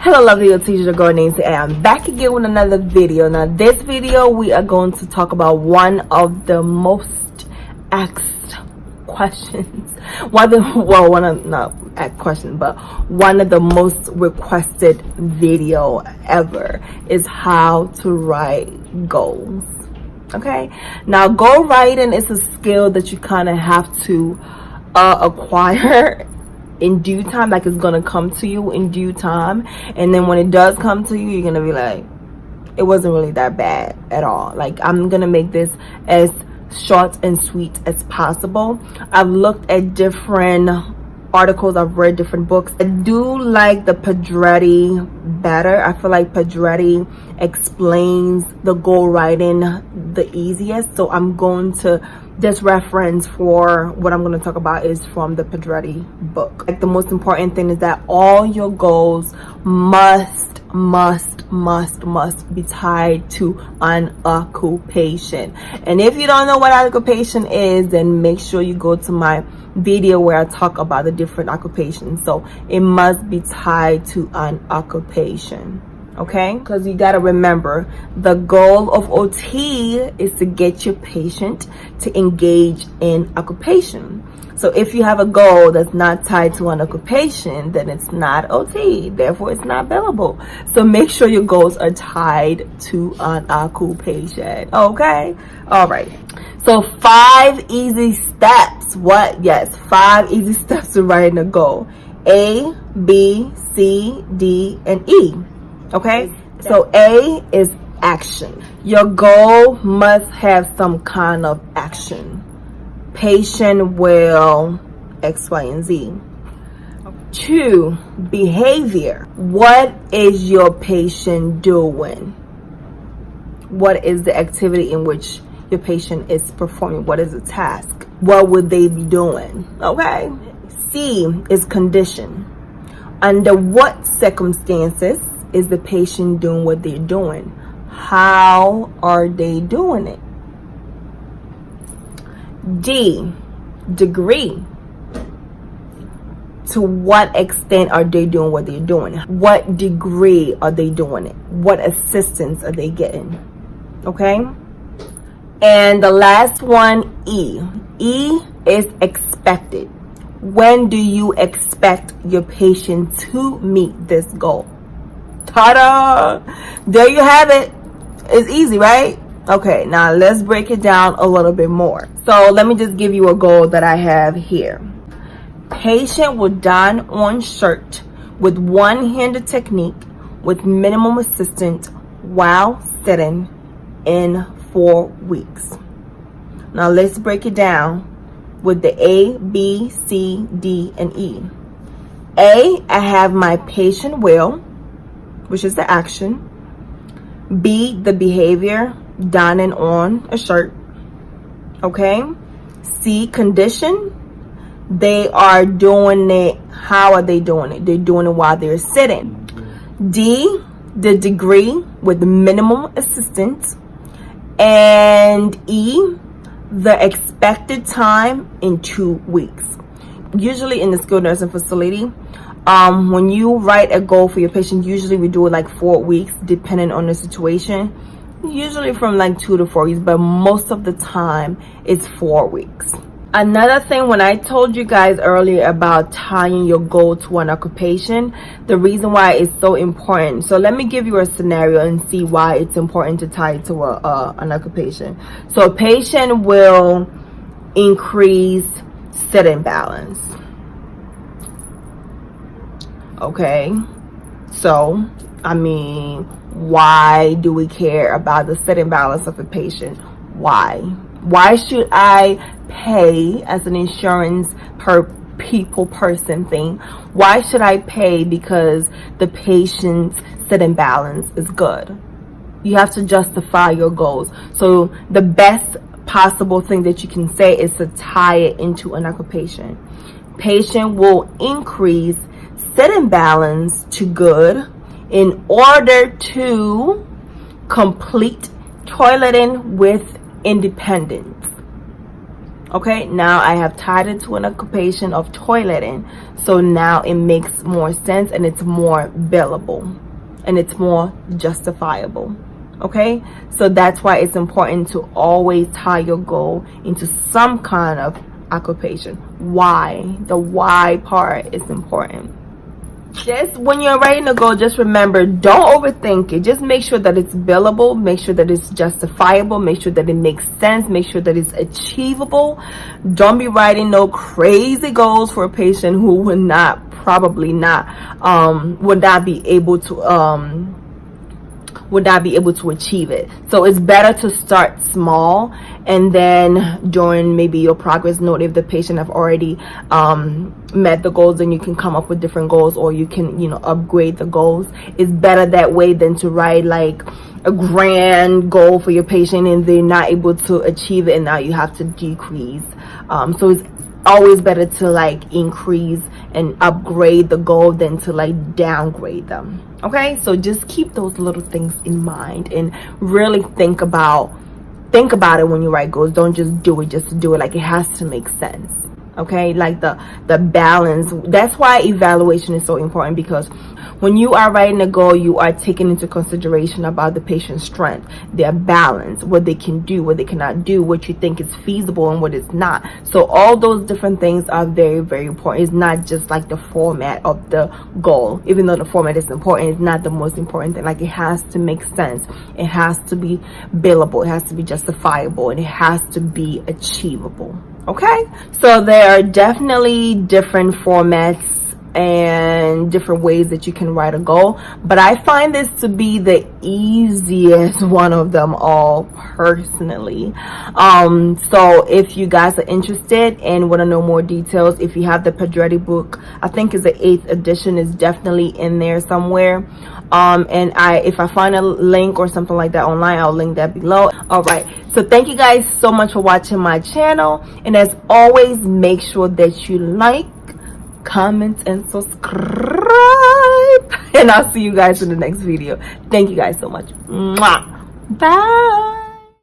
Hello LovelyyOT, your girl Nancy, and I'm back again with another video. Now this video we are going to talk about one of the most asked questions, one of the most requested video ever is how to write goals. Okay, now goal writing is a skill that you kind of have to acquire in due time. Like, it's gonna come to you in due time, and then when it does come to you, you're gonna be like, it wasn't really that bad at all. Like, I'm gonna make this as short and sweet as possible. I've looked at different articles, I've read different books. I do like the Pedretti better. I feel like Pedretti explains the goal writing the easiest, so I'm going to, this reference for what I'm going to talk about is from the Pedretti book. Like, the most important thing is that all your goals must be tied to an occupation. And if you don't know what occupation is, then make sure you go to my video where I talk about the different occupations. So it must be tied to an occupation. Okay, because you got to remember, the goal of OT is to get your patient to engage in occupation. So if you have a goal that's not tied to an occupation, then it's not OT, therefore it's not billable. So make sure your goals are tied to an occupation. Okay, all right. So 5 easy steps. What? Yes, 5 easy steps to writing a goal. A, B, C, D, and E. Okay, so A is action. Your goal must have some kind of action. Patient will X, Y, and Z. 2, behavior. What is your patient doing? What is the activity in which your patient is performing? What is the task? What would they be doing? Okay. C is condition. Under what circumstances is the patient doing what they're doing? How are they doing it? D, degree. To what extent are they doing what they're doing? What degree are they doing it? What assistance are they getting? Okay? And the last one, E. E is expected. When do you expect your patient to meet this goal? Ta-da! There you have it. It's easy, right? Okay, now let's break it down a little bit more. So let me just give you a goal that I have here. Patient will don on shirt with one-handed technique with minimum assistance while sitting in 4 weeks. Now let's break it down with the A, B, C, D, and E. A, I have my patient will, which is the action. B, the behavior, donning on a shirt. Okay. C, condition. They are doing it. How are they doing it? They're doing it while they're sitting. D, the degree with minimum assistance. And E, the expected time in 2 weeks. Usually in the skilled nursing facility, when you write a goal for your patient, usually we do it like 4 weeks, depending on the situation. Usually from like 2 to 4 weeks, but most of the time it's 4 weeks. Another thing, when I told you guys earlier about tying your goal to an occupation, the reason why it's so important. So let me give you a scenario and see why it's important to tie it to an occupation. So a patient will increase sitting balance. Okay, so I mean, why do we care about the sitting balance of a patient? Why should I pay as an insurance person thing? Why should I pay because the patient's sitting balance is good? You have to justify your goals. So the best possible thing that you can say is to tie it into an occupation. Patient will increase sitting balance to good in order to complete toileting with independence. Okay, now I have tied it to an occupation of toileting. So now it makes more sense and it's more billable and it's more justifiable. Okay, so that's why it's important to always tie your goal into some kind of occupation. Why? The why part is important. Just when you're writing a goal, just remember, don't overthink it. Just make sure that it's billable, make sure that it's justifiable, make sure that it makes sense, make sure that it's achievable. Don't be writing no crazy goals for a patient who would not be able to achieve it. So it's better to start small, and then during maybe your progress note, if the patient have already met the goals, then you can come up with different goals, or you can, you know, upgrade the goals. It's better that way than to write like a grand goal for your patient and they're not able to achieve it and now you have to decrease. So it's always better to like increase and upgrade the goal than to like downgrade them. Okay, so just keep those little things in mind and really think about it when you write goals. Don't just do it just to do it. Like, it has to make sense. Okay, like the balance. That's why evaluation is so important, because when you are writing a goal, you are taking into consideration about the patient's strength, their balance, what they can do, what they cannot do, what you think is feasible and what is not. So all those different things are very, very important. It's not just like the format of the goal. Even though the format is important, it's not the most important thing. Like, it has to make sense, it has to be billable, it has to be justifiable, and it has to be achievable. Okay, so there are definitely different formats and different ways that you can write a goal, but I find this to be the easiest one of them all personally. So if you guys are interested and want to know more details, if you have the Pedretti book, I think it's the 8th edition, is definitely in there somewhere. And if I find a link or something like that online, I'll link that below. All right, so thank you guys so much for watching my channel, and as always, make sure that you like, comment, and subscribe, and I'll see you guys in the next video. Thank you guys so much. Mwah. Bye.